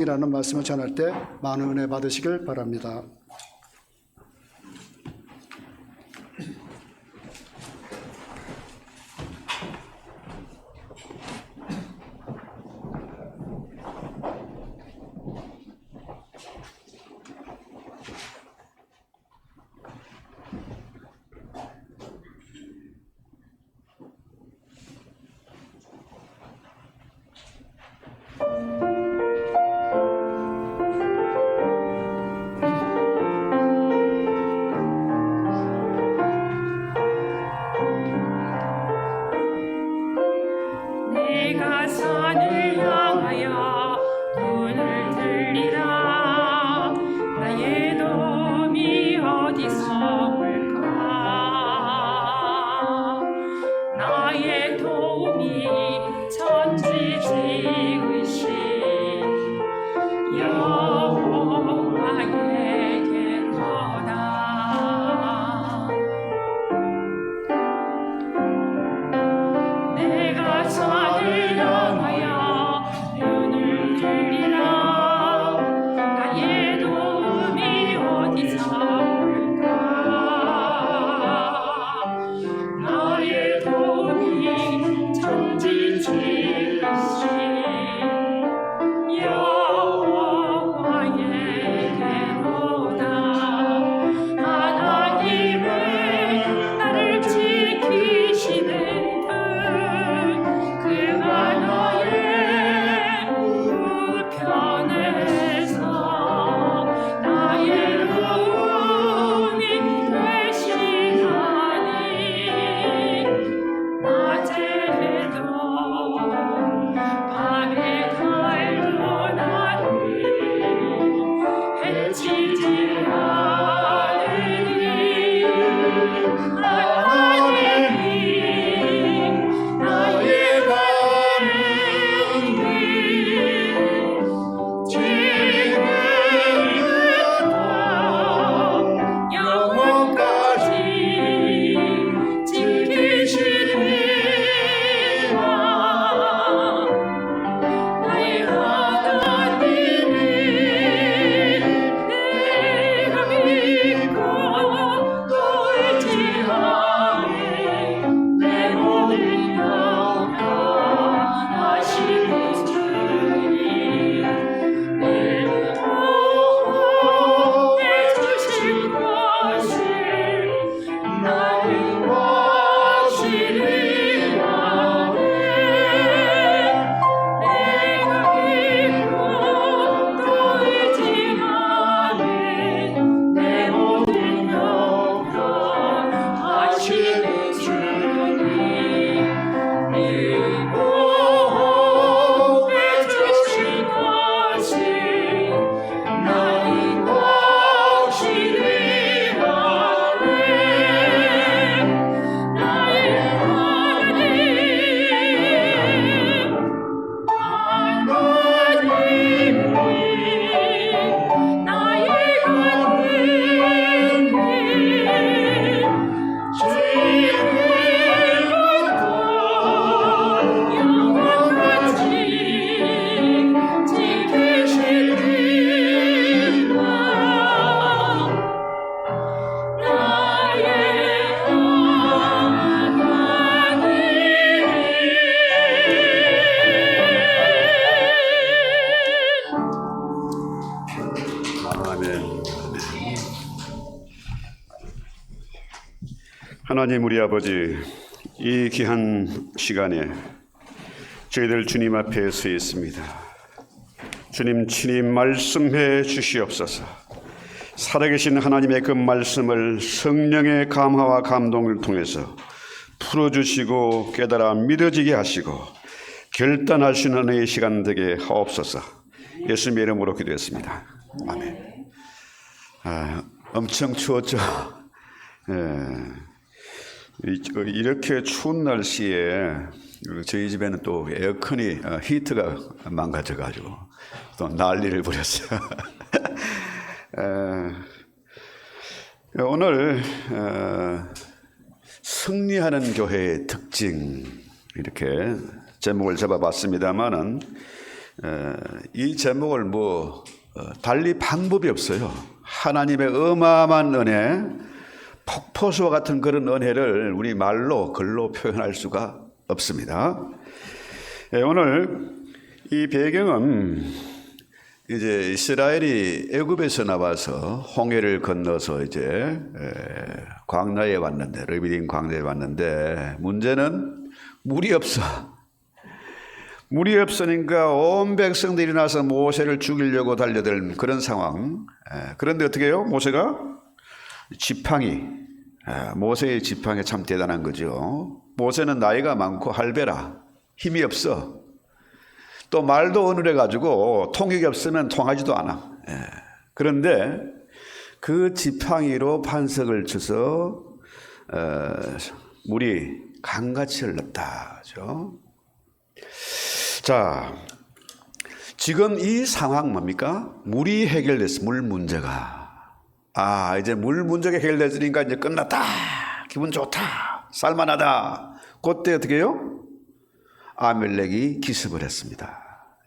이라는 말씀을 전할 때 많은 은혜 받으시길 바랍니다. 내가 산을 향하여 눈을 들리라. 나의 도움이 어디서 올까? 나의 도움이 천지지으신 여호와에게로다. 내가 산을 향하여 눈을 들리라. 나의 도움이 어디서 올까? 나의 도움이 천지지으신 여호와에게로다. 하나님은 나를 지키시는 그가 너의 우편에서 나의 도움이 되시나니 낮에도 밤에 달도 나를 해치지 않으니 하나님이 나의 영원까지 지키시리라. 나의 하나님을 내가 믿고 또 의지하네. 내 모든 영광하시는 주님, 내 보호해 주실 것을 나는 확실히 아네. 내가 믿고 또 의지하네. 내 모든 영광하시는 주님, 내 보호해 주실 것을 나는 확실히 아네. 나의 하나님, 나의 하나님, 지금부터 영원까지 지키시리라. 나의 아멘. 하나님 우리 아버지, 이 귀한 시간에 저희들 주님 앞에 서 있습니다. 주님 친히 말씀해 주시옵소서. 살아계신 하나님의 그 말씀을 성령의 감화와 감동을 통해서 풀어주시고 깨달아 믿어지게 하시고 결단할 수 있는 은혜의 시간 되게 하옵소서. 예수님의 이름으로 기도했습니다. 아멘. 엄청 추웠죠. 이렇게 추운 날씨에 저희 집에는 또 에어컨이 히트가 망가져가지고 또 난리를 부렸어요. 오늘 승리하는 교회의 특징 이렇게 제목을 잡아봤습니다만은 이 제목을 달리 방법이 없어요. 하나님의 어마어마한 은혜, 폭포수와 같은 그런 은혜를 우리 말로 글로 표현할 수가 없습니다. 오늘 이 배경은 이제 이스라엘이 애굽에서 나와서 홍해를 건너서 이제 광야에 왔는데, 르비딤 광야에 왔는데, 문제는 물이 없어. 물이 없으니까 온 백성들이 나서 모세를 죽이려고 달려들 그런 상황. 그런데 어떻게 해요? 모세가 지팡이, 모세의 지팡이 참 대단한 거죠. 모세는 나이가 많고 할배라 힘이 없어. 또 말도 어눌해가지고 통역이 없으면 통하지도 않아. 그런데 그 지팡이로 반석을 쳐서 물이 강같이 흘렀다. 그죠? 자, 지금 이 상황 뭡니까? 물이 해결됐어. 물 문제가. 이제 물 문제가 해결됐으니까 이제 끝났다. 기분 좋다. 살만하다. 그때 어떻게 해요? 아멜렉이 기습을 했습니다.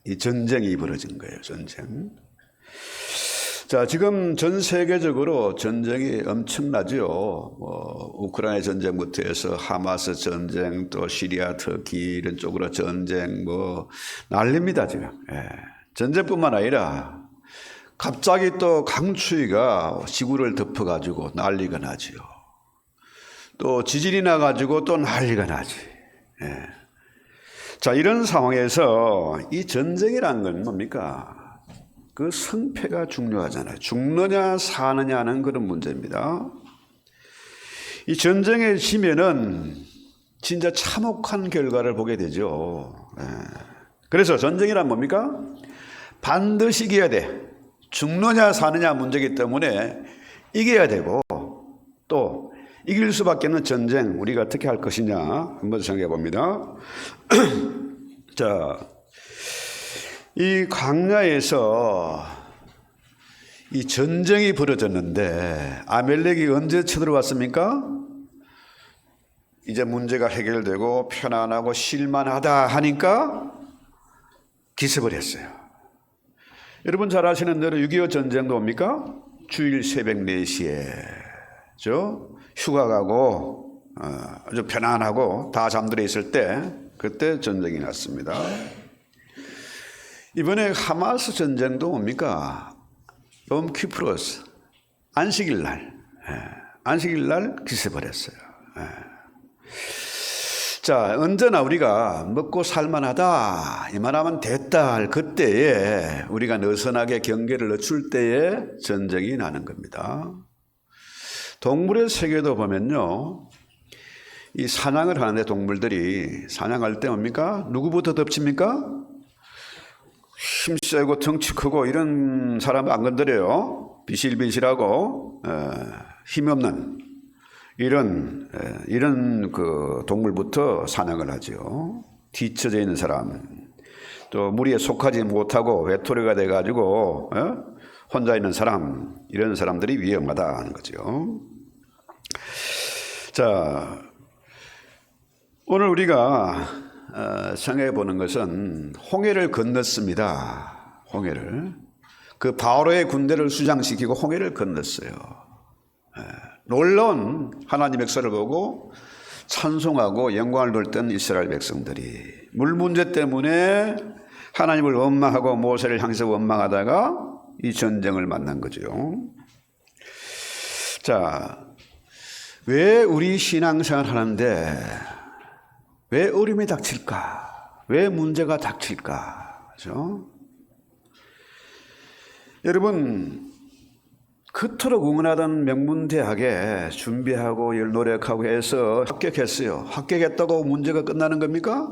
이 전쟁이 벌어진 거예요. 전쟁. 자, 지금 전 세계적으로 전쟁이 엄청나죠. 우크라이나 전쟁부터 해서 하마스 전쟁, 또 시리아, 터키 이런 쪽으로 전쟁 난립니다 지금. 전쟁뿐만 아니라 갑자기 또 강추위가 지구를 덮어가지고 난리가 나지요. 또 지진이 나가지고 또 난리가 나지. 자, 이런 상황에서 이 전쟁이라는 건 뭡니까? 그 승패가 중요하잖아요. 죽느냐 사느냐는 그런 문제입니다. 이 전쟁에 지면은 진짜 참혹한 결과를 보게 되죠. 그래서 전쟁이란 뭡니까? 반드시 이겨야 돼. 죽느냐 사느냐 문제이기 때문에 이겨야 되고, 또 이길 수밖에 없는 전쟁, 우리가 어떻게 할 것이냐 한번 생각해 봅니다. 자, 이 광야에서 이 전쟁이 벌어졌는데 아멜렉이 언제 쳐들어왔습니까? 이제 문제가 해결되고 편안하고 쉴만하다 하니까 기습을 했어요. 여러분 잘 아시는 대로 6.25 전쟁도 뭡니까? 주일 새벽 4시에 휴가 가고 아주 편안하고 다 잠들어 있을 때 그때 전쟁이 났습니다. 이번에 하마스 전쟁도 뭡니까? 롬키프로스 안식일 날 기습을 했어요. 자, 언제나 우리가 먹고 살만하다 이만하면 됐다 할 그때에 우리가 느슨하게 경계를 늦출 때에 전쟁이 나는 겁니다. 동물의 세계도 보면요, 이 사냥을 하는데 동물들이 사냥할 때 뭡니까? 누구부터 덮칩니까? 힘세고 덩치 크고 이런 사람 안 건드려요. 비실비실하고 힘없는 이런 그 동물부터 사냥을 하죠. 뒤처져 있는 사람, 또 무리에 속하지 못하고 외톨이가 돼가지고 혼자 있는 사람, 이런 사람들이 위험하다 하는 거죠. 자, 오늘 우리가 생각해 보는 것은 홍해를 건넜습니다. 홍해를. 그 바로의 군대를 수장시키고 홍해를 건넜어요. 놀라운 하나님의 역사를 보고 찬송하고 영광을 돌던 이스라엘 백성들이 물 문제 때문에 하나님을 원망하고 모세를 향해서 원망하다가 이 전쟁을 만난 거죠. 자, 왜 우리 신앙생활 하는데 왜 어려움이 닥칠까? 왜 문제가 닥칠까? 그렇죠? 여러분, 그토록 응원하던 명문대학에 준비하고 노력하고 해서 합격했어요. 합격했다고 문제가 끝나는 겁니까?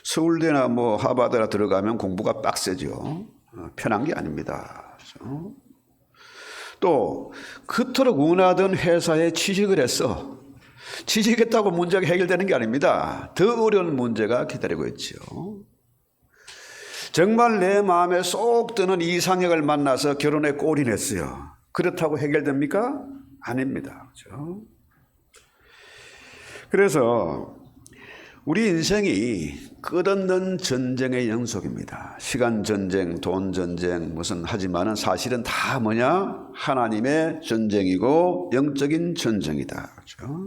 서울대나 하버드나 들어가면 공부가 빡세죠. 편한 게 아닙니다. 그렇죠? 또 그토록 응원하던 회사에 취직을 했어. 취직했다고 문제가 해결되는 게 아닙니다. 더 어려운 문제가 기다리고 있죠. 정말 내 마음에 쏙 드는 이상형을 만나서 결혼에 골인했어요. 그렇다고 해결됩니까? 아닙니다. 그렇죠? 그래서 우리 인생이 끝없는 전쟁의 연속입니다. 시간 전쟁, 돈 전쟁, 무슨 하지만은 사실은 다 뭐냐? 하나님의 전쟁이고 영적인 전쟁이다. 그렇죠?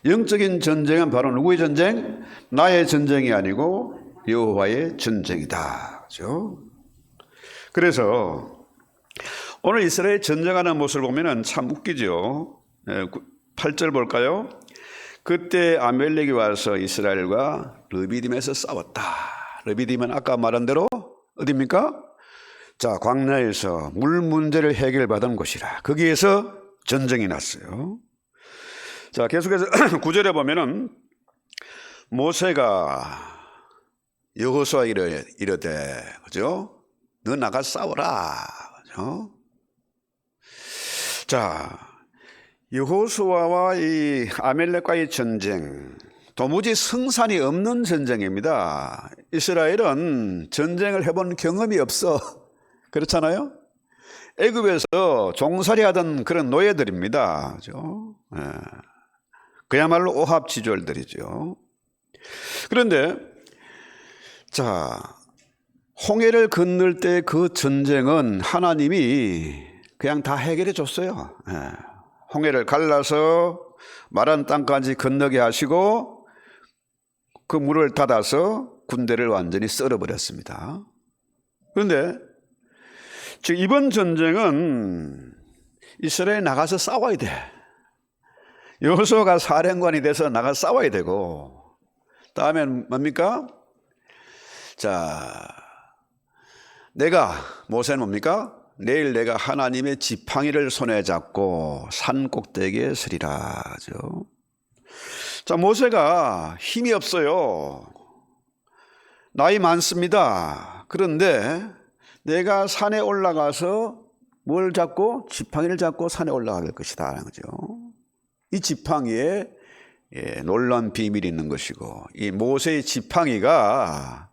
영적인 전쟁은 바로 누구의 전쟁? 나의 전쟁이 아니고 여호와의 전쟁이다. 그렇죠? 그래서 오늘 이스라엘 전쟁하는 모습을 보면은 참 웃기죠. 8절 볼까요? 그때 아멜렉이 와서 이스라엘과 르비딤에서 싸웠다. 르비딤은 아까 말한 대로 어디입니까? 자, 광야에서 물 문제를 해결받은 곳이라. 거기에서 전쟁이 났어요. 자, 계속해서 9절에 보면은 모세가 여호수아에게 이르되, 그죠? 너 나가 싸워라. 그죠? 자, 여호수아와 이 아멜렉과의 전쟁, 도무지 승산이 없는 전쟁입니다. 이스라엘은 전쟁을 해본 경험이 없어. 그렇잖아요? 애굽에서 종살이하던 그런 노예들입니다. 그죠? 그야말로 오합지졸들이죠. 그런데 자, 홍해를 건널 때 그 전쟁은 하나님이 그냥 다 해결해 줬어요. 홍해를 갈라서 마른 땅까지 건너게 하시고 그 물을 닫아서 군대를 완전히 썰어버렸습니다. 그런데 즉 이번 전쟁은 이스라엘이 나가서 싸워야 돼. 여호수아가 사령관이 돼서 나가 싸워야 되고, 다음엔 뭡니까? 자, 모세는 뭡니까? 내일 내가 하나님의 지팡이를 손에 잡고 산 꼭대기에 서리라. 자, 모세가 힘이 없어요. 나이 많습니다. 그런데 내가 산에 올라가서 뭘 잡고? 지팡이를 잡고 산에 올라갈 것이다 하는 거죠. 이 지팡이에 놀라운 비밀이 있는 것이고, 이 모세의 지팡이가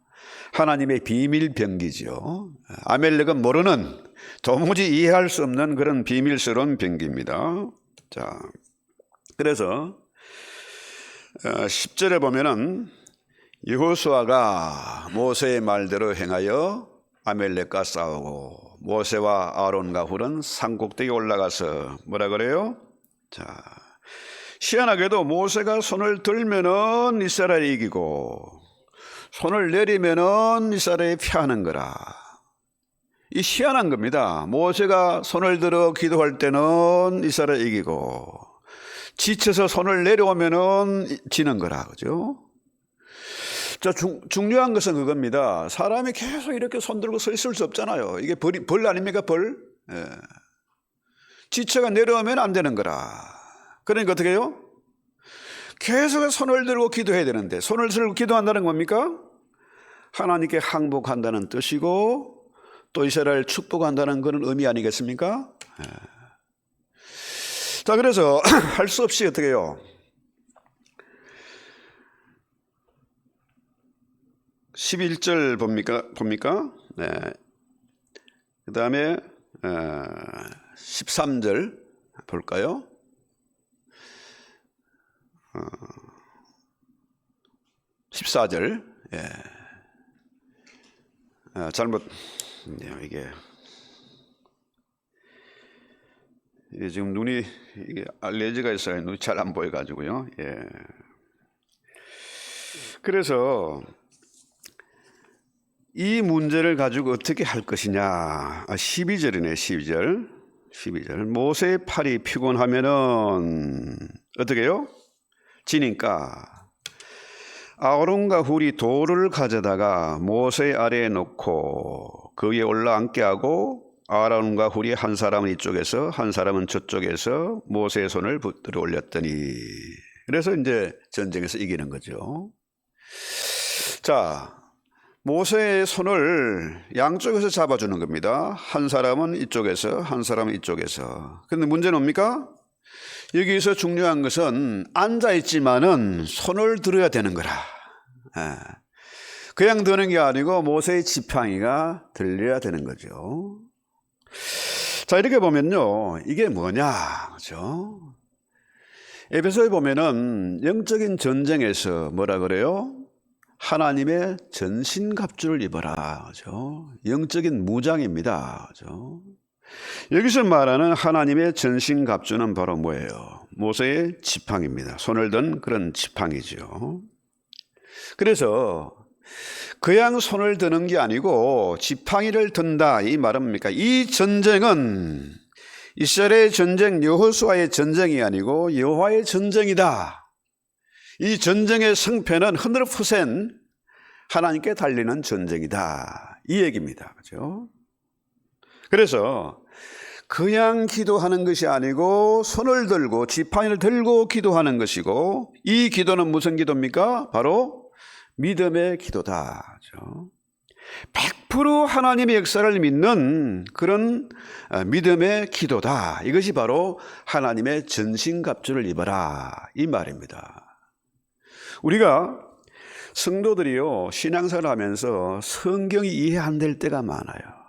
하나님의 비밀 병기죠. 아멜렉은 모르는, 도무지 이해할 수 없는 그런 비밀스러운 병기입니다. 자, 그래서 10절에 보면은 여호수아가 모세의 말대로 행하여 아멜렉과 싸우고 모세와 아론과 훌은 산꼭대기에 올라가서 뭐라 그래요? 자, 희한하게도 모세가 손을 들면은 이스라엘이 이기고 손을 내리면은 이스라엘이 피하는 거라. 이 희한한 겁니다. 모세가 손을 들어 기도할 때는 이스라엘이 이기고 지쳐서 손을 내려오면은 지는 거라. 그죠? 자, 중요한 것은 그겁니다. 사람이 계속 이렇게 손 들고 서 있을 수 없잖아요. 이게 벌 아닙니까? 벌? 예. 지쳐가 내려오면 안 되는 거라. 그러니까 어떻게 해요? 계속 손을 들고 기도해야 되는데, 손을 들고 기도한다는 뭡니까? 하나님께 항복한다는 뜻이고 또 이스라엘 축복한다는 그런 의미 아니겠습니까? 예. 자, 그래서 할 수 없이 어떻게 해요? 11절 봅니까? 네. 그 다음에 13절 볼까요? 14절. 예. 잘못, 이게 지금 눈이, 이게 알레르기가 있어요. 눈이 잘 안 보여가지고요. 예. 그래서 이 문제를 가지고 어떻게 할 것이냐. 12절이네, 12절. 모세의 팔이 피곤하면은 어떻게 해요? 지니까 아론과 훌이 돌을 가져다가 모세 아래에 놓고 그 위에 올라앉게 하고 아론과 훌이 한 사람은 이쪽에서 한 사람은 저쪽에서 모세의 손을 붙들어 올렸더니, 그래서 이제 전쟁에서 이기는 거죠. 자, 모세의 손을 양쪽에서 잡아주는 겁니다. 한 사람은 이쪽에서 한 사람은 이쪽에서. 그런데 문제는 뭡니까? 여기서 중요한 것은 앉아있지만은 손을 들어야 되는 거라. 그냥 드는 게 아니고 모세의 지팡이가 들려야 되는 거죠. 자, 이렇게 보면요, 이게 뭐냐, 그죠? 에베소에 보면은 영적인 전쟁에서 뭐라 그래요? 하나님의 전신갑주를 입어라. 그죠? 영적인 무장입니다. 그죠? 여기서 말하는 하나님의 전신갑주는 바로 뭐예요? 모세의 지팡이입니다. 손을 든 그런 지팡이죠. 그래서 그냥 손을 드는 게 아니고 지팡이를 든다 이 말은 뭡니까? 이 전쟁은 이스라엘의 전쟁 여호수아의 전쟁이 아니고 여호와의 전쟁이다. 이 전쟁의 승패는 하늘푸센 하나님께 달리는 전쟁이다 이 얘기입니다. 그렇죠? 그래서 그냥 기도하는 것이 아니고 손을 들고 지팡이를 들고 기도하는 것이고 이 기도는 무슨 기도입니까? 바로 믿음의 기도다. 100% 하나님의 역사를 믿는 그런 믿음의 기도다. 이것이 바로 하나님의 전신갑주를 입어라 이 말입니다. 우리가 성도들이요 신앙생활을 하면서 성경이 이해 안 될 때가 많아요.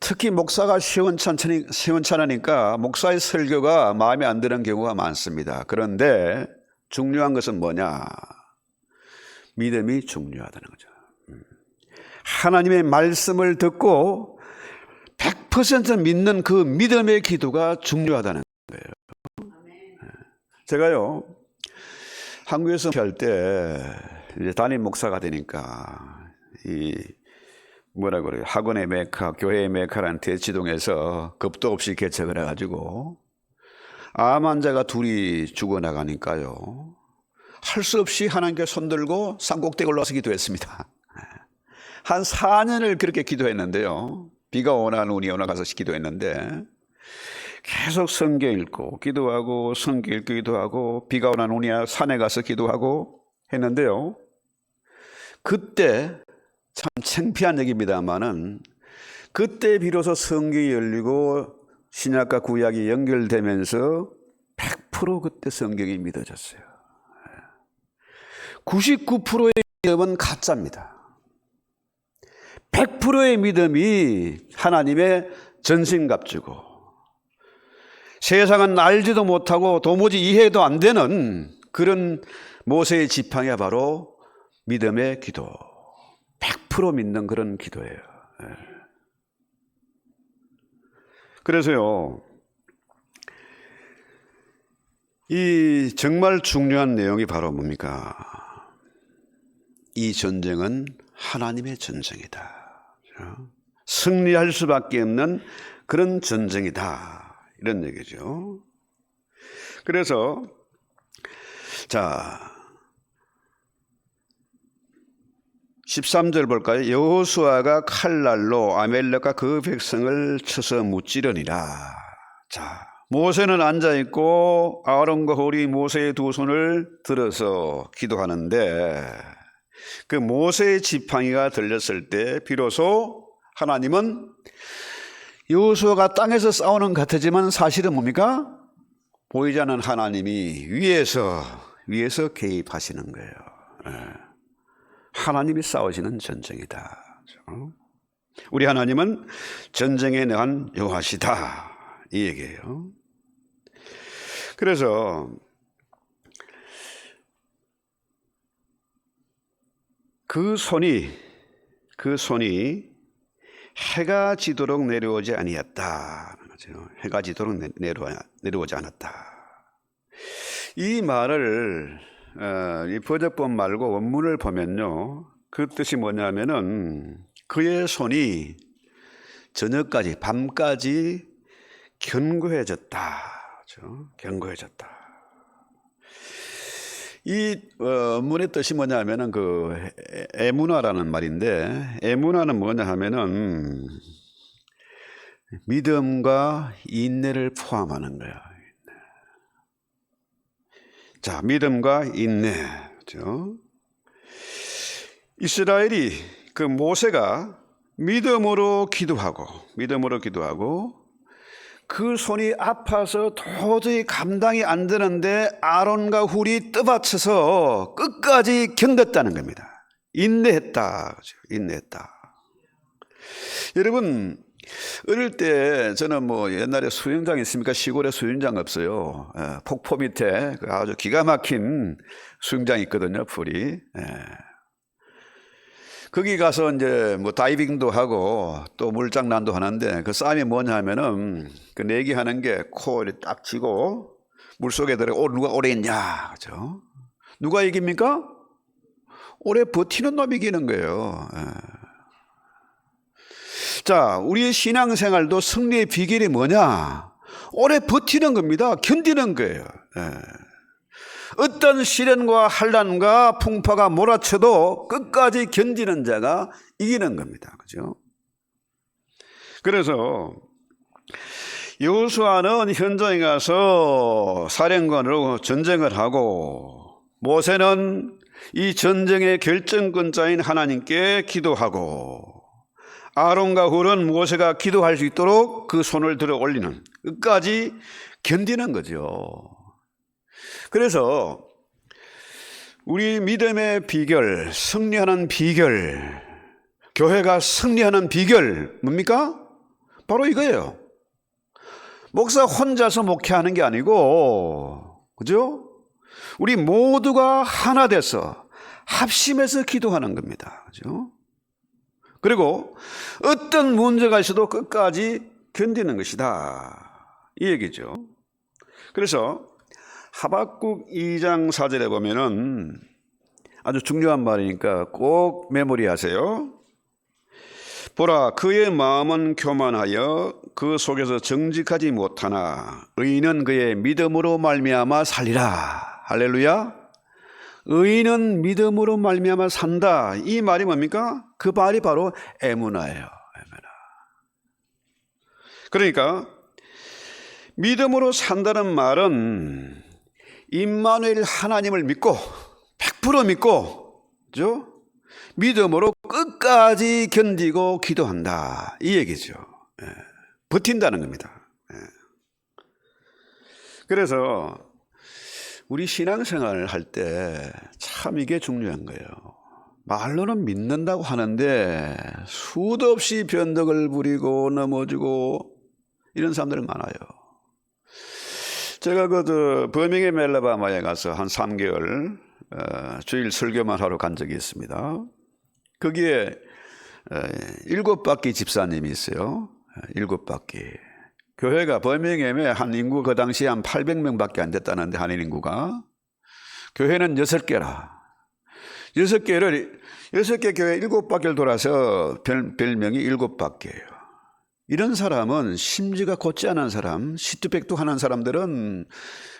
특히 목사가 시원찮으니까 목사의 설교가 마음에 안 드는 경우가 많습니다. 그런데 중요한 것은 뭐냐? 믿음이 중요하다는 거죠. 하나님의 말씀을 듣고 100% 믿는 그 믿음의 기도가 중요하다는 거예요. 제가요 한국에서 할 때 이제 담임 목사가 되니까 이 뭐라 그래요? 학원의 메카, 교회의 메카라는 대치동에서 겁도 없이 개척을 해가지고 암 환자가 둘이 죽어나가니까요. 할 수 없이 하나님께 손들고 산꼭대기 올라서 기도했습니다. 한 4년을 그렇게 기도했는데요. 비가 오나 눈이 오나 가서 기도했는데 계속 성경 읽고 기도하고 성경 읽고 기도하고 비가 오나 눈이 오나 산에 가서 기도하고 했는데요. 그때 참 창피한 얘기입니다만은 그때 비로소 성경이 열리고 신약과 구약이 연결되면서 100% 그때 성경이 믿어졌어요. 99%의 믿음은 가짜입니다. 100%의 믿음이 하나님의 전신갑주고 세상은 알지도 못하고 도무지 이해도 안 되는 그런 모세의 지팡이가 바로 믿음의 기도. 100% 믿는 그런 기도예요. 그래서요, 이 정말 중요한 내용이 바로 뭡니까? 이 전쟁은 하나님의 전쟁이다. 승리할 수밖에 없는 그런 전쟁이다. 이런 얘기죠. 그래서 자 13절 볼까요? 여호수아가 칼날로 아멜렉과 그 백성을 쳐서 무찌르니라. 자, 모세는 앉아있고 아론과 홀이 모세의 두 손을 들어서 기도하는데 그 모세의 지팡이가 들렸을 때 비로소 하나님은 여호수아가 땅에서 싸우는 것 같지만 사실은 뭡니까? 보이지 않는 하나님이 위에서 개입하시는 거예요. 하나님이 싸우시는 전쟁이다. 우리 하나님은 전쟁에 능한 여호와시다 이 얘기예요. 그래서 그 손이 해가 지도록 내려오지 아니었다. 해가 지도록 내려오지 않았다. 이 말을 이 번역본 말고 원문을 보면요, 그 뜻이 뭐냐면은 그의 손이 저녁까지 밤까지 견고해졌다. 그렇죠? 견고해졌다. 이 원문의 뜻이 뭐냐면은 그 에무나라는 말인데 에무나는 뭐냐 하면은 믿음과 인내를 포함하는 거야. 자, 믿음과 인내. 그렇죠? 이스라엘이 그 모세가 믿음으로 기도하고 그 손이 아파서 도저히 감당이 안 되는데 아론과 훌이 떠받쳐서 끝까지 견뎠다는 겁니다. 인내했다. 그렇죠? 인내했다. 여러분, 어릴 때 저는 뭐 옛날에 수영장 있습니까? 시골에 수영장 없어요. 폭포 밑에 아주 기가 막힌 수영장이 있거든요, 풀이. 거기 가서 이제 뭐 다이빙도 하고 또 물장난도 하는데 그 싸움이 뭐냐 하면은 그 내기하는 게 코를 딱 쥐고 물속에 들어 누가 오래 있냐. 그죠? 누가 이깁니까? 오래 버티는 놈이 이기는 거예요. 자, 우리의 신앙생활도 승리의 비결이 뭐냐? 오래 버티는 겁니다. 견디는 거예요. 어떤 시련과 환난과 풍파가 몰아쳐도 끝까지 견디는 자가 이기는 겁니다. 그죠? 그래서 여호수아는 현장에 가서 사령관으로 전쟁을 하고 모세는 이 전쟁의 결정권자인 하나님께 기도하고 아론과 훌은 모세가 기도할 수 있도록 그 손을 들어 올리는 끝까지 견디는 거죠. 그래서 우리 믿음의 비결, 승리하는 비결, 교회가 승리하는 비결 뭡니까? 바로 이거예요. 목사 혼자서 목회하는 게 아니고, 그죠? 우리 모두가 하나 돼서 합심해서 기도하는 겁니다. 그죠? 그리고 어떤 문제가 있어도 끝까지 견디는 것이다. 이 얘기죠. 그래서 하박국 2장 4절에 보면은 아주 중요한 말이니까 꼭 메모리하세요. 보라, 그의 마음은 교만하여 그 속에서 정직하지 못하나 의인은 그의 믿음으로 말미암아 살리라. 할렐루야. 의인은 믿음으로 말미암아 산다. 이 말이 뭡니까? 그 말이 바로 에무나예요. 에무나. 그러니까 믿음으로 산다는 말은 임마누엘 하나님을 믿고 100% 믿고, 그죠? 믿음으로 끝까지 견디고 기도한다. 이 얘기죠. 버틴다는 겁니다. 그래서 우리 신앙생활을 할 때 참 이게 중요한 거예요. 말로는 믿는다고 하는데 수도 없이 변덕을 부리고 넘어지고 이런 사람들 많아요. 제가 버밍엄 알라바마에 가서 한 3개월 주일 설교만 하러 간 적이 있습니다. 거기에 7바퀴 집사님이 있어요. 7바퀴. 교회가 버밍엄에 한 인구 그 당시에 한 800명밖에 안 됐다는데 한인 인구가. 교회는 6개라. 6개 교회 7바퀴를 돌아서 별명이 7바퀴예요. 이런 사람은 심지가 곧지 않은 사람, 시투백투하는 사람들은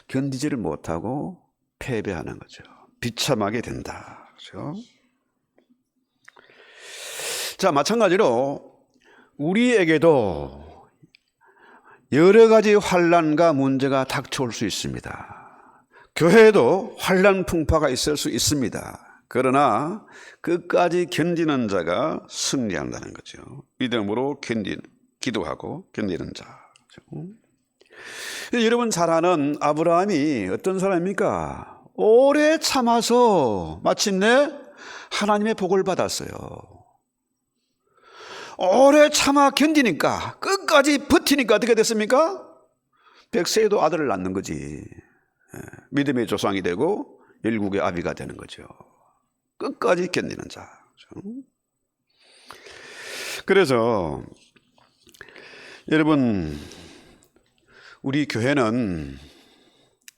견디지를 못하고 패배하는 거죠. 비참하게 된다. 그렇죠? 자, 마찬가지로 우리에게도 여러 가지 환난과 문제가 닥쳐올 수 있습니다. 교회에도 환난 풍파가 있을 수 있습니다. 그러나 끝까지 견디는 자가 승리한다는 거죠. 믿음으로 기도하고 견디는 자. 그렇죠? 여러분 잘 아는 아브라함이 어떤 사람입니까? 오래 참아서 마침내 하나님의 복을 받았어요. 오래 참아 견디니까 끝까지 버티니까 어떻게 됐습니까? 백세에도 아들을 낳는 거지. 믿음의 조상이 되고 열국의 아비가 되는 거죠. 끝까지 견디는 자. 그래서 여러분 우리 교회는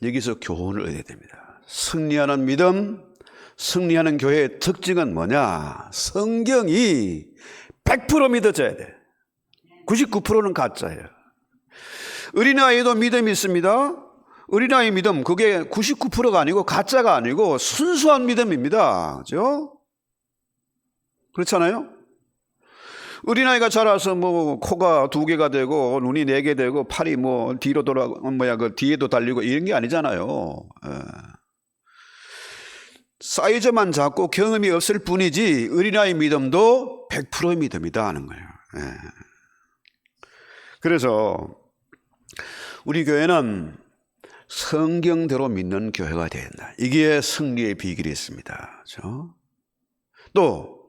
여기서 교훈을 얻어야 됩니다. 승리하는 믿음, 승리하는 교회의 특징은 뭐냐? 성경이 100% 믿어져야 돼. 99%는 가짜예요. 어린아이도 믿음이 있습니다. 어린아이 믿음, 그게 99%가 아니고 가짜가 아니고 순수한 믿음입니다. 그죠? 그렇잖아요? 어린아이가 자라서 뭐 코가 2개가 되고 눈이 4개 되고 팔이 뭐 뒤로 그 뒤에도 달리고 이런 게 아니잖아요. 사이즈만 작고 경험이 없을 뿐이지 어린아이 믿음도 100% 믿음이다 하는 거예요. 그래서 우리 교회는 성경대로 믿는 교회가 된다. 이게 승리의 비결이 있습니다. 그렇죠? 또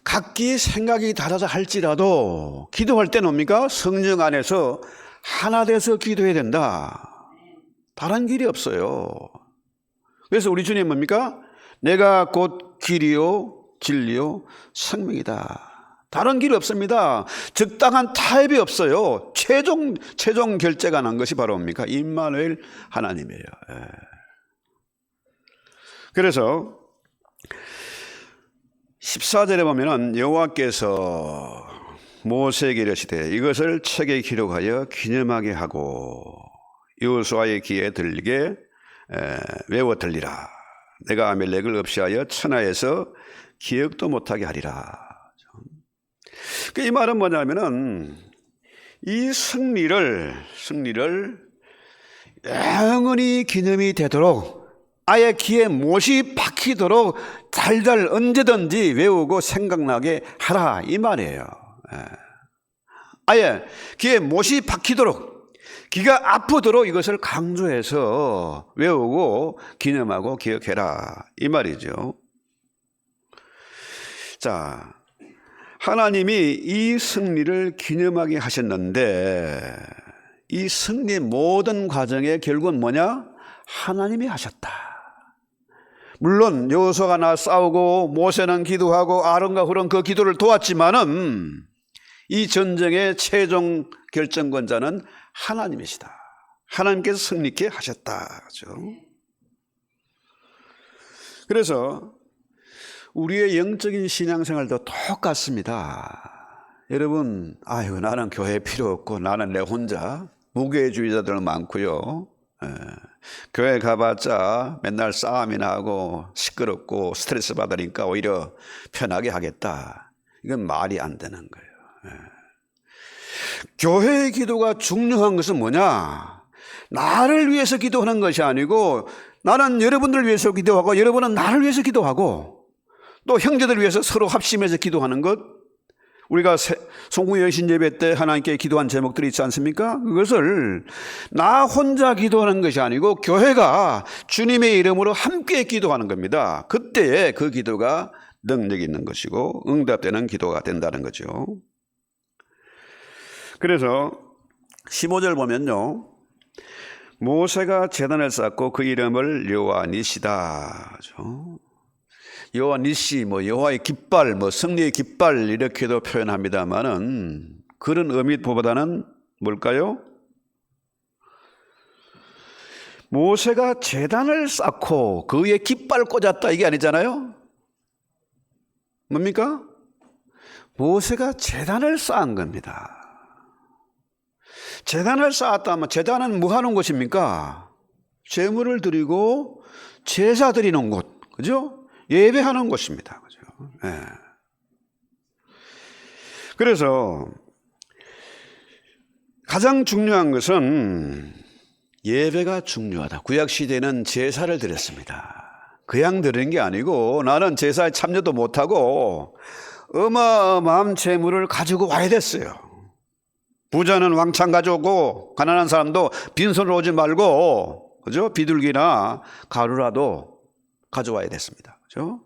각기 생각이 다르다 할지라도 기도할 때는 뭡니까? 성령 안에서 하나 돼서 기도해야 된다. 다른 길이 없어요. 그래서 우리 주님 뭡니까? 내가 곧 길이요 진리요 생명이다. 다른 길이 없습니다. 적당한 타협이 없어요. 최종 결제가 난 것이 바로 뭡니까? 임마누엘 하나님이에요. 그래서 14절에 보면은 여호와께서 모세에게 이르시되 이것을 책에 기록하여 기념하게 하고 여호수아의 귀에 들리게 외워 들리라. 내가 아멜렉을 없이하여 천하에서 기억도 못하게 하리라. 이 말은 뭐냐면은 이 승리를 영원히 기념이 되도록 아예 귀에 못이 박히도록 달달 언제든지 외우고 생각나게 하라 이 말이에요. 아예 귀에 못이 박히도록 귀가 아프도록 이것을 강조해서 외우고 기념하고 기억해라 이 말이죠. 자, 하나님이 이 승리를 기념하게 하셨는데 이 승리 모든 과정의 결국은 뭐냐? 하나님이 하셨다. 물론 여호수아가 나 싸우고 모세는 기도하고 아론과 훌은 그 기도를 도왔지만은 이 전쟁의 최종 결정권자는 하나님이시다. 하나님께서 승리케 하셨다. 그렇죠? 그래서 우리의 영적인 신앙생활도 똑같습니다. 여러분, 아유 나는 교회 필요 없고 나는 내 혼자 무교회주의자들 많고요. 교회 가봤자 맨날 싸움이나 하고 시끄럽고 스트레스 받으니까 오히려 편하게 하겠다. 이건 말이 안 되는 거예요. 교회의 기도가 중요한 것은 뭐냐? 나를 위해서 기도하는 것이 아니고 나는 여러분들을 위해서 기도하고 여러분은 나를 위해서 기도하고 또 형제들을 위해서 서로 합심해서 기도하는 것. 우리가 송구 여신 예배 때 하나님께 기도한 제목들이 있지 않습니까? 그것을 나 혼자 기도하는 것이 아니고 교회가 주님의 이름으로 함께 기도하는 겁니다. 그때에 그 기도가 능력이 있는 것이고 응답되는 기도가 된다는 거죠. 그래서 15절 보면요, 모세가 제단을 쌓고 그 이름을 여호와 니시다. 여호와 니시, 여호와의 깃발, 승리의 깃발 이렇게도 표현합니다만은 그런 의미보다는 뭘까요? 모세가 제단을 쌓고 그 위에 깃발 꽂았다 이게 아니잖아요. 뭡니까? 모세가 제단을 쌓은 겁니다. 제단을 쌓았다면 제단은 뭐 하는 곳입니까? 제물을 드리고 제사 드리는 곳, 그죠? 예배하는 곳입니다. 그죠? 네. 그래서 가장 중요한 것은 예배가 중요하다. 구약 시대는 제사를 드렸습니다. 그냥 드리는 게 아니고 나는 제사에 참여도 못하고 어마어마한 재물을 가지고 와야 됐어요. 부자는 왕창 가져오고 가난한 사람도 빈손으로 오지 말고, 그죠? 비둘기나 가루라도 가져와야 됐습니다. 그죠?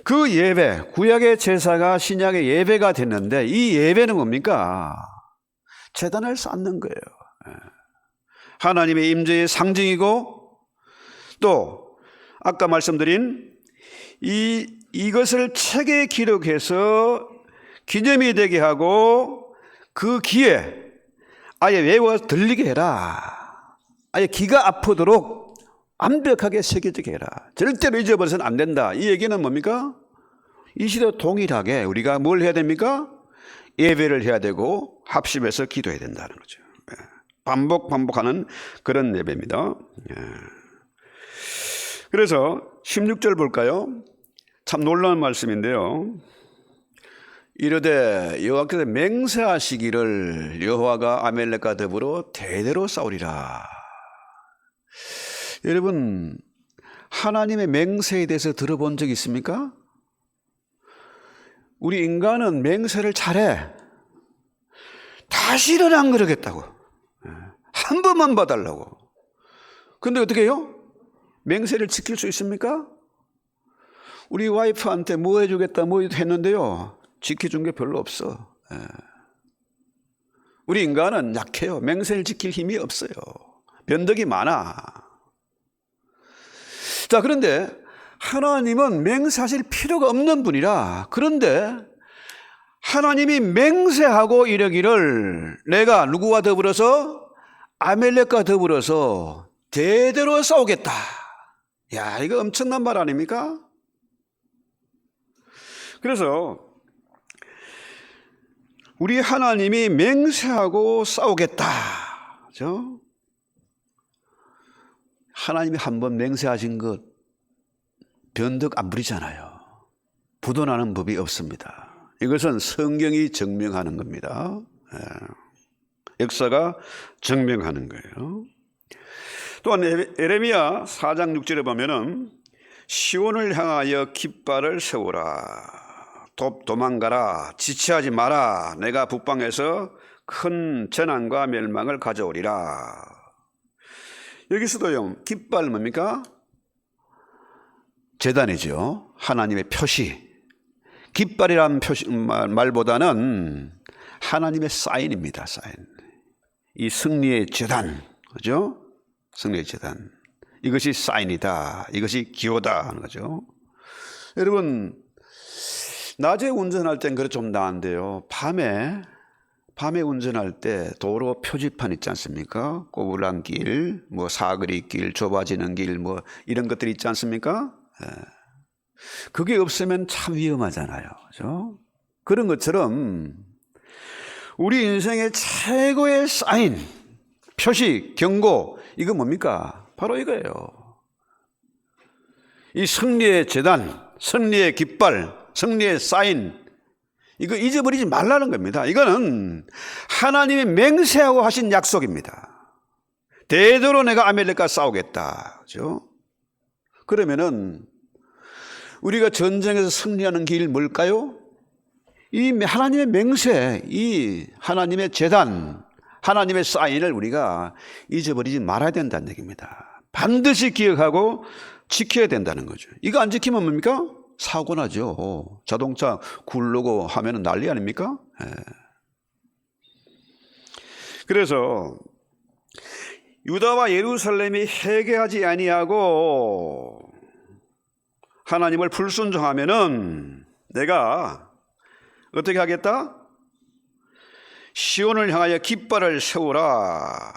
그 예배, 구약의 제사가 신약의 예배가 됐는데 이 예배는 뭡니까? 제단을 쌓는 거예요. 하나님의 임재의 상징이고 또 아까 말씀드린 이것을 책에 기록해서 기념이 되게 하고 그 귀에 아예 외워 들리게 해라. 아예 귀가 아프도록 완벽하게 새겨지게 해라. 절대로 잊어버려서는 안 된다. 이 얘기는 뭡니까? 이 시대 동일하게 우리가 뭘 해야 됩니까? 예배를 해야 되고 합심해서 기도해야 된다는 거죠. 반복하는 그런 예배입니다. 그래서 16절 볼까요? 참 놀라운 말씀인데요. 이르되 여호와께서 맹세하시기를 여호와가 아멜렉과 더불어 대대로 싸우리라. 여러분, 하나님의 맹세에 대해서 들어본 적 있습니까? 우리 인간은 맹세를 잘해. 다시는 안 그러겠다고. 한 번만 봐달라고. 근데 어떻게 해요? 맹세를 지킬 수 있습니까? 우리 와이프한테 뭐 해주겠다 뭐 했는데요, 지켜준 게 별로 없어. 우리 인간은 약해요. 맹세를 지킬 힘이 없어요. 변덕이 많아. 자, 그런데 하나님은 맹세하실 필요가 없는 분이라, 그런데 하나님이 맹세하고 이르기를 내가 누구와 더불어서 아멜렉과 더불어서 대대로 싸우겠다. 야, 이거 엄청난 말 아닙니까? 그래서 우리 하나님이 맹세하고 싸우겠다. 그렇죠? 하나님이 한번 맹세하신 것 변덕 안 부리잖아요. 부도나는 법이 없습니다. 이것은 성경이 증명하는 겁니다. 역사가 증명하는 거예요. 또한 에레미야 4장 6절에 보면은 시온을 향하여 깃발을 세우라. 도망가라. 지체하지 마라. 내가 북방에서 큰 재난과 멸망을 가져오리라. 여기서도요, 깃발 뭡니까? 제단이죠. 하나님의 표시. 깃발이라는 말보다는 하나님의 사인입니다. 사인. 이 승리의 제단, 그죠? 승리의 제단. 이것이 사인이다. 이것이 기호다 하는 거죠. 여러분, 낮에 운전할 땐 그래 좀 나은데요. 밤에 운전할 때 도로 표지판 있지 않습니까? 꼬불한 길, 뭐 사거리 길, 좁아지는 길, 뭐 이런 것들이 있지 않습니까? 그게 없으면 참 위험하잖아요. 그렇죠? 그런 것처럼 우리 인생의 최고의 사인, 표시, 경고, 이거 뭡니까? 바로 이거예요. 이 승리의 제단, 승리의 깃발, 승리의 사인, 이거 잊어버리지 말라는 겁니다. 이거는 하나님이 맹세하고 하신 약속입니다. 대대로 내가 아멜렉과 싸우겠다. 그렇죠? 그러면은 우리가 전쟁에서 승리하는 길 뭘까요? 이 하나님의 맹세, 이 하나님의 제단, 하나님의 사인을 우리가 잊어버리지 말아야 된다는 얘기입니다. 반드시 기억하고 지켜야 된다는 거죠. 이거 안 지키면 뭡니까? 사고 나죠. 자동차 굴르고 하면 난리 아닙니까? 그래서 유다와 예루살렘이 회개하지 아니하고 하나님을 불순종하면은 내가 어떻게 하겠다? 시온을 향하여 깃발을 세우라.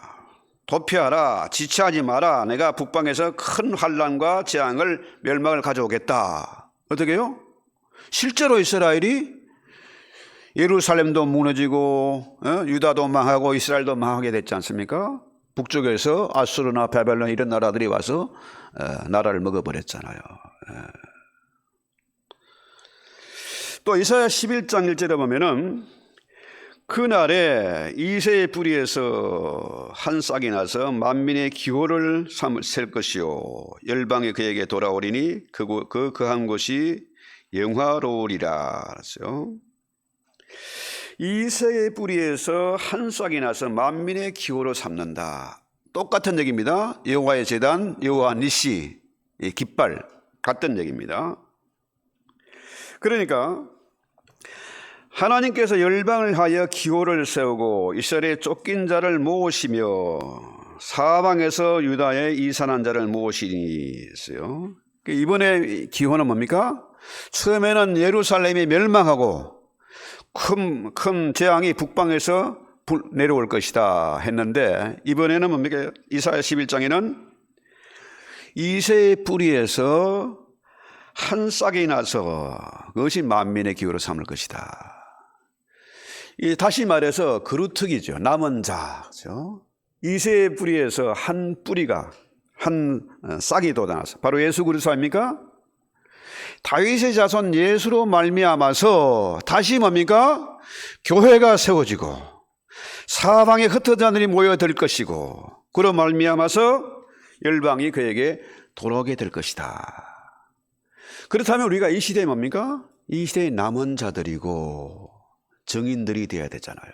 도피하라. 지체하지 마라. 내가 북방에서 큰 환난과 재앙을 멸망을 가져오겠다. 어떻게 해요? 실제로 이스라엘이 예루살렘도 무너지고 유다도 망하고 이스라엘도 망하게 됐지 않습니까? 북쪽에서 아수르나 바벨론 이런 나라들이 와서 나라를 먹어버렸잖아요. 또 이사야 11장 1절에 보면은 그날에 이새의 뿌리에서 한 싹이 나서 만민의 기호를 셀 것이요 열방이 그에게 돌아오리니 그한 곳이 영화로우리라 그랬어요. 이새의 뿌리에서 한 싹이 나서 만민의 기호로 삼는다. 똑같은 얘기입니다. 여호와의 제단, 여호와 니시, 깃발 같은 얘기입니다. 그러니까 하나님께서 열방을 하여 기호를 세우고 이스라엘의 쫓긴 자를 모으시며 사방에서 유다의 이산한 자를 모으시니 했어요. 이번에 기호는 뭡니까? 처음에는 예루살렘이 멸망하고 큰 재앙이 북방에서 내려올 것이다 했는데 이번에는 뭡니까? 이사야 11장에는 이새의 뿌리에서 한 싹이 나서 그것이 만민의 기호로 삼을 것이다. 다시 말해서 그루터기죠. 남은 자. 그렇죠? 이새의 뿌리에서 한 뿌리가 한 싹이 돋아나서 바로 예수 그리스도 아닙니까? 다윗의 자손 예수로 말미암아서 다시 뭡니까? 교회가 세워지고 사방에 흩어진 자들이 모여들 것이고 그로 말미암아서 열방이 그에게 돌아오게 될 것이다. 그렇다면 우리가 이 시대에 뭡니까? 이 시대의 남은 자들이고 정인들이 되어야 되잖아요.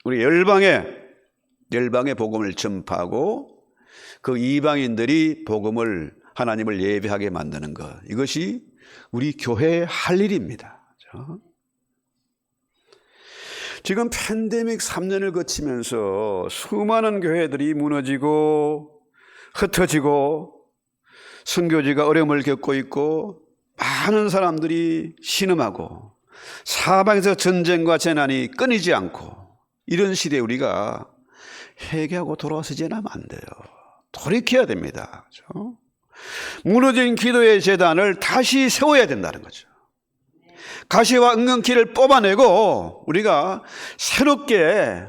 우리 열방의 복음을 전파하고 그 이방인들이 복음을 하나님을 예배하게 만드는 것, 이것이 우리 교회의 할 일입니다. 그렇죠? 지금 팬데믹 3년을 거치면서 수많은 교회들이 무너지고 흩어지고 선교지가 어려움을 겪고 있고 많은 사람들이 신음하고 사방에서 전쟁과 재난이 끊이지 않고 이런 시대에 우리가 회개하고 돌아서지 않으면 안 돼요. 돌이켜야 됩니다. 그렇죠? 무너진 기도의 재단을 다시 세워야 된다는 거죠. 가시와 은근키를 뽑아내고 우리가 새롭게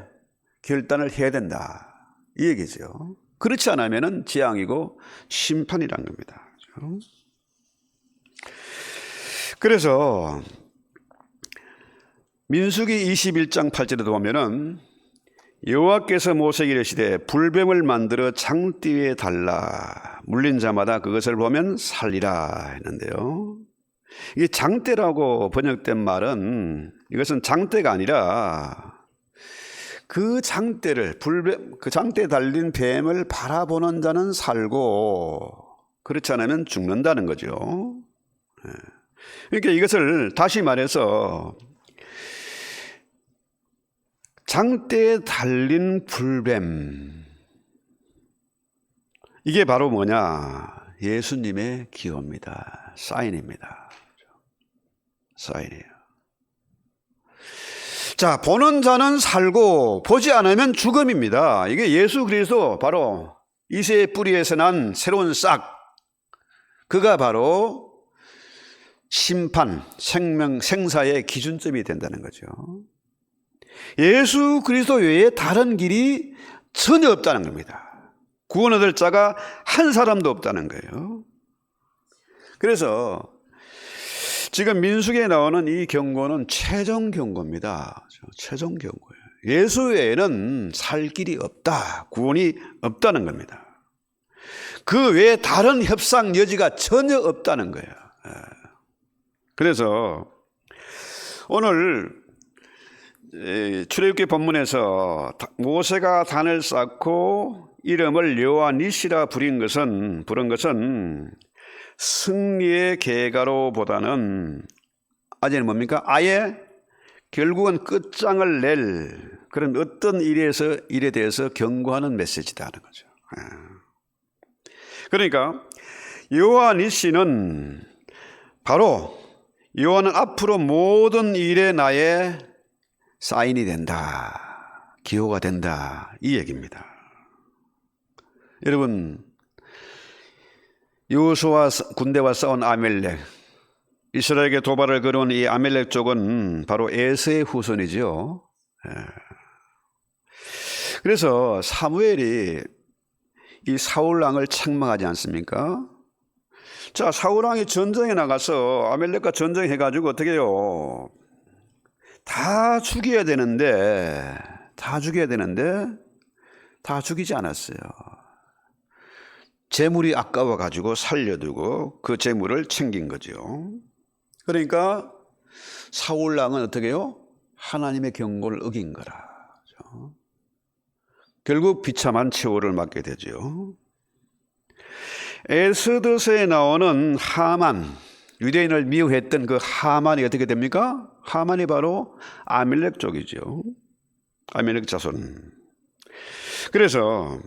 결단을 해야 된다. 이 얘기죠. 그렇지 않으면 재앙이고 심판이란 겁니다. 그래서 민수기 21장 8절에도 보면은 여호와께서 모세에게 이르시되 불뱀을 만들어 장대에 달라 물린 자마다 그것을 보면 살리라 했는데요. 이 장대라고 번역된 말은 이것은 장대가 아니라 그 장대를 그 장대에 달린 뱀을 바라보는 자는 살고 그렇지 않으면 죽는다는 거죠. 그러니까 이것을 다시 말해서 장대에 달린 불뱀, 이게 바로 뭐냐? 예수님의 기호입니다. 사인입니다. 사인이에요. 자, 보는 자는 살고 보지 않으면 죽음입니다. 이게 예수 그리스도 바로 이새의 뿌리에서 난 새로운 싹, 그가 바로 심판, 생명, 생사의 기준점이 된다는 거죠. 예수 그리스도 외에 다른 길이 전혀 없다는 겁니다. 구원 얻을 자가 한 사람도 없다는 거예요. 그래서 지금 민수기에 나오는 이 경고는 최종 경고입니다. 최종 경고예요. 예수 외에는 살 길이 없다, 구원이 없다는 겁니다. 그 외에 다른 협상 여지가 전혀 없다는 거예요. 그래서 오늘 출애굽기 본문에서 모세가 단을 쌓고 이름을 여호와 니시라 부른 것은 승리의 계가로보다는 아직은 뭡니까? 아예 결국은 끝장을 낼 그런 어떤 일에 대해서 경고하는 메시지다 하는 거죠. 그러니까 여호와 니시는 바로 여호와는 앞으로 모든 일에 나의 사인이 된다, 기호가 된다, 이 얘기입니다. 여러분, 여호수아 군대와 싸운 아멜렉, 이스라엘에게 도발을 걸어온 이 아멜렉 쪽은 바로 에서의 후손이죠. 그래서 사무엘이 이 사울왕을 책망하지 않습니까? 자, 사울왕이 전쟁에 나가서 아멜렉과 전쟁해가지고 어떻게 해요? 다 죽여야 되는데 다 죽이지 않았어요. 재물이 아까워가지고 살려두고 그 재물을 챙긴 거죠. 그러니까 사울왕은 어떻게 해요? 하나님의 경고를 어긴 거라. 결국 비참한 최후를 맞게 되죠. 에스더서에 나오는 하만, 유대인을 미워했던 그 하만이 어떻게 됩니까? 하만이 바로 아멜렉 쪽이죠. 아멜렉 자손. 그래서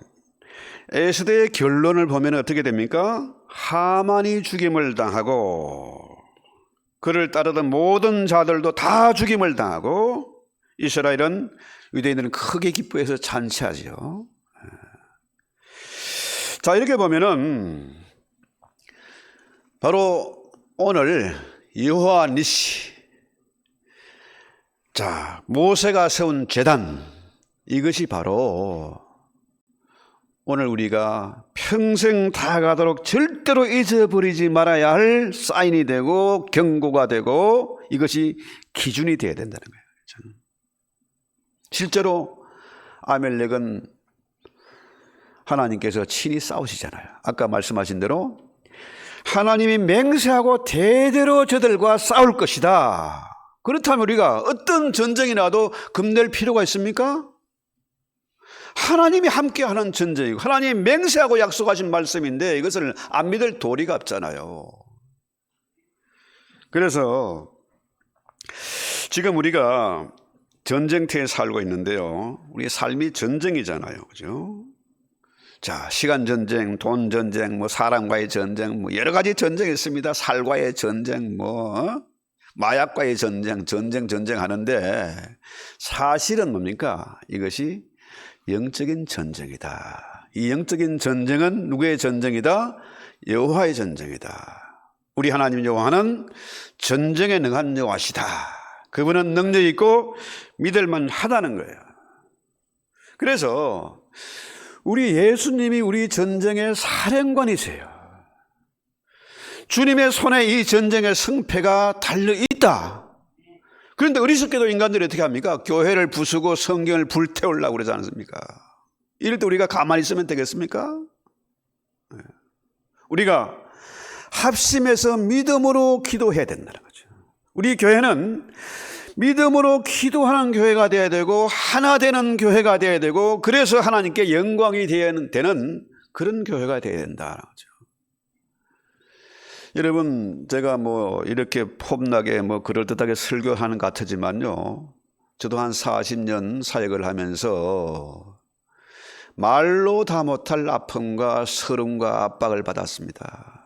에스더의 결론을 보면 어떻게 됩니까? 하만이 죽임을 당하고 그를 따르던 모든 자들도 다 죽임을 당하고 이스라엘은, 유대인들은 크게 기뻐해서 잔치하죠. 자, 이렇게 보면은 바로 오늘 여호와 니시, 자, 모세가 세운 제단, 이것이 바로 오늘 우리가 평생 다가도록 절대로 잊어버리지 말아야 할 사인이 되고 경고가 되고 이것이 기준이 되어야 된다는 거예요. 실제로 아멜렉은 하나님께서 친히 싸우시잖아요. 아까 말씀하신 대로 하나님이 맹세하고 대대로 저들과 싸울 것이다. 그렇다면 우리가 어떤 전쟁이 나도 겁낼 필요가 있습니까? 하나님이 함께하는 전쟁이고 하나님이 맹세하고 약속하신 말씀인데 이것을 안 믿을 도리가 없잖아요. 그래서 지금 우리가 전쟁터에 살고 있는데요. 우리의 삶이 전쟁이잖아요. 그죠? 자, 시간 전쟁, 돈 전쟁, 뭐 사람과의 전쟁, 뭐 여러 가지 전쟁이 있습니다. 살과의 전쟁, 뭐 마약과의 전쟁 하는데 사실은 뭡니까? 이것이 영적인 전쟁이다. 이 영적인 전쟁은 누구의 전쟁이다? 여호와의 전쟁이다. 우리 하나님 여호와는 전쟁에 능한 여호와시다. 그분은 능력이 있고 믿을만 하다는 거예요. 그래서 우리 예수님이 우리 전쟁의 사령관이세요. 주님의 손에 이 전쟁의 승패가 달려있다. 그런데 어리석게도 인간들이 어떻게 합니까? 교회를 부수고 성경을 불태우려고 그러지 않습니까? 이럴 때 우리가 가만히 있으면 되겠습니까? 우리가 합심해서 믿음으로 기도해야 된다는 거죠. 우리 교회는 믿음으로 기도하는 교회가 되어야 되고 하나 되는 교회가 되어야 되고 그래서 하나님께 영광이 되는 그런 교회가 되어야 된다는 거죠. 여러분, 제가 뭐 이렇게 폼나게 뭐 그럴듯하게 설교하는 것 같지만요, 저도 한 40년 사역을 하면서 말로 다 못할 아픔과 서름과 압박을 받았습니다.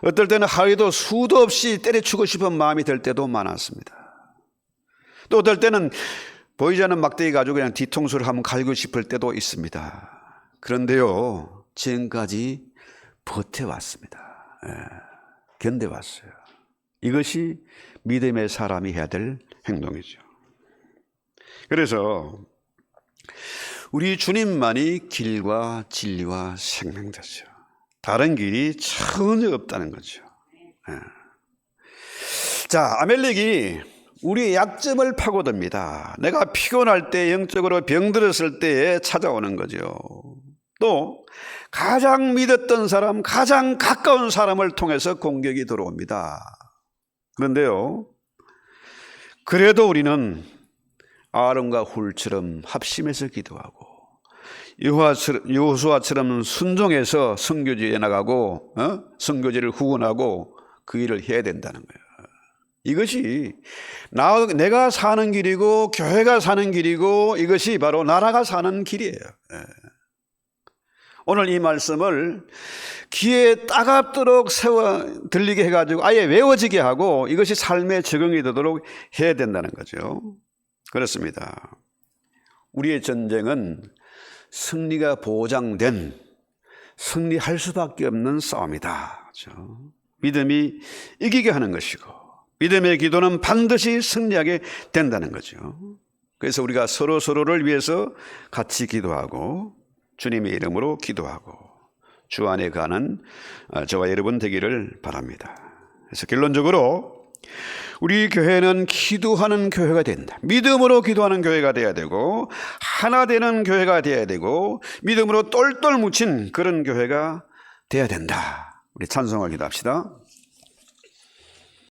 어떨 때는 하루에도 수도 없이 때려치고 싶은 마음이 들 때도 많았습니다. 또 어떨 때는 보이지 않는 막대기 가지고 그냥 뒤통수를 한번 갈고 싶을 때도 있습니다. 그런데요, 지금까지 버텨왔습니다. 견뎌왔어요. 이것이 믿음의 사람이 해야 될 행동이죠. 그래서 우리 주님만이 길과 진리와 생명이죠. 다른 길이 전혀 없다는 거죠. 자, 아멜렉이 우리의 약점을 파고듭니다. 내가 피곤할 때, 영적으로 병들었을 때에 찾아오는 거죠. 또 가장 믿었던 사람, 가장 가까운 사람을 통해서 공격이 들어옵니다. 그런데요, 그래도 우리는 아론과 훌처럼 합심해서 기도하고 여호수아처럼 순종해서 선교지에 나가고 선교지를 후원하고 그 일을 해야 된다는 거예요. 이것이 내가 사는 길이고 교회가 사는 길이고 이것이 바로 나라가 사는 길이에요. 오늘 이 말씀을 귀에 따갑도록 들리게 해가지고 아예 외워지게 하고 이것이 삶에 적응이 되도록 해야 된다는 거죠. 그렇습니다. 우리의 전쟁은 승리가 보장된, 승리할 수밖에 없는 싸움이다. 그렇죠? 믿음이 이기게 하는 것이고 믿음의 기도는 반드시 승리하게 된다는 거죠. 그래서 우리가 서로를 위해서 같이 기도하고 주님의 이름으로 기도하고 주 안에 가는 저와 여러분 되기를 바랍니다. 그래서 결론적으로 우리 교회는 기도하는 교회가 된다. 믿음으로 기도하는 교회가 돼야 되고 하나 되는 교회가 돼야 되고 믿음으로 똘똘 묻힌 그런 교회가 돼야 된다. 우리 찬송을 기도합시다.